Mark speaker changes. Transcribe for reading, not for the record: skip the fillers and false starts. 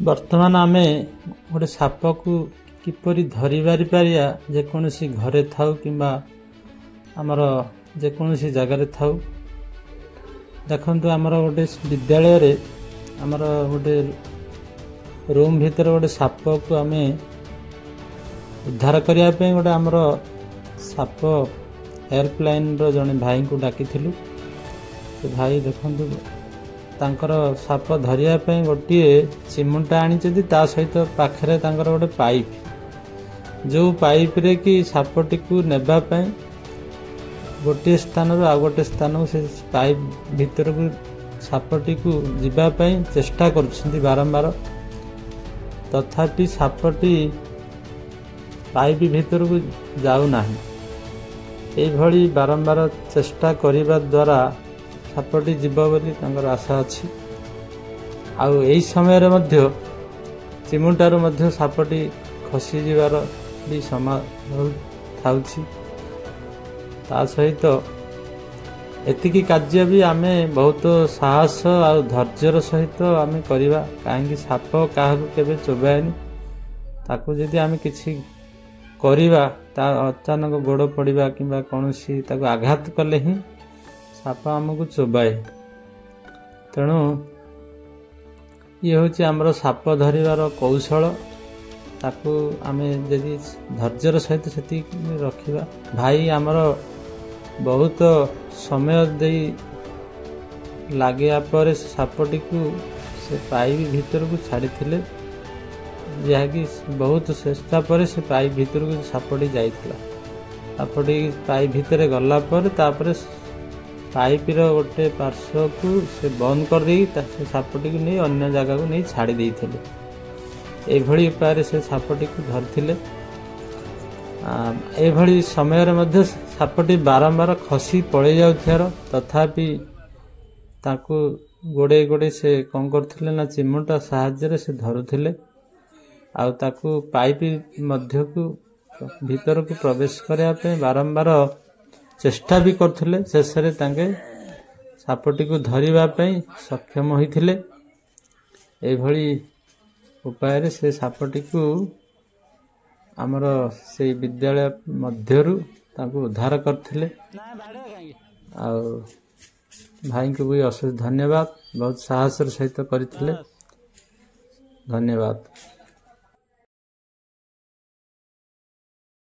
Speaker 1: वर्तमान आमे गोटे साप को किपरि धरि पारिया जेकोसी घरे थाउ किंबा आमर जेकोसी जगार थाउ देखंतु आमर गोटे विद्यालय रे आमर गोटे रूम भीतर गोटे साप को आमे उद्धार करने पे गोटे आमर साप हेल्पलाइन रो जने भाई को डाकिथिलु। भाई देखंतु तांकर साप धरिया पे गोटे चिमुटा आनी ता सहित पाखरे तांकर गोटे पाइप जो पाइप रे कि सापटी को नेबा पे गोटे स्थान रो आ गोटे स्थान से पाइप भीतर को सापटी को जीवा पे चेष्टा करछंती बारंबार तथापि सापटी पाइप भीतर को जाऊ नाही। एई भली बारंबार चेष्टा करिबा द्वारा सापटी जीव बोली तांकर आशा अछि। आउ एई समय रे मध्य चिमुटारो मध्य सापटी खसी जीवार भी संभावना थाउछि। ता सहित एतिकी कार्य भी आमे बहुत साहस और धैर्यर सहित आमे करिबा काहेकि साप काहाकू केबे चोबाएनी ताकू जदि आमे किछि करिबा ता अचानक गोड़ पड़िबा किंबा कोनोसी ताकू आघात कले ही साप आमको चोबाए। तेणु ये हूँ आमर साप धरिबार कौशल ताकू आमे जदि धैर्यर सहित सेति रखिबा। भाई आमर बहुत समय दे लगे पर सापटी को से पाइप भीतर को छाड़ी जहाँकि बहुत चेष्टा पर से पाइप भीतर को सापटी जाइथिला। सापटी पाइप भीतर गला पर तापर पाइप रो गोटे पार्श्व को से बंद कर दी से सापटी को नहीं अन्य जगह को नहीं छाड़ी देइथिले। एभली उपाय से सापटी को धरथिले। एभली समय रे मध्य सापटी बारंबार खसी पड़े जाउथियार तथापि ताकू गोड़े गोड़े से कौन करथिले ना चिमुटा साहाय्य रे से धरुथिले आउ ताकू पाइप मध्य को भीतर को प्रवेश करया पे बारंबार चेष्टा भी करथिले। शेष रे तांगे सापटी को धरिबा पे सक्षम होइथिले। एभली उपाय रे से सापटी को आमर से विद्यालय मध्यरु तांको उद्धार करथिले। आउ भाई को भी अशेष धन्यवाद। बहुत साहस सहित करथिले। धन्यवाद।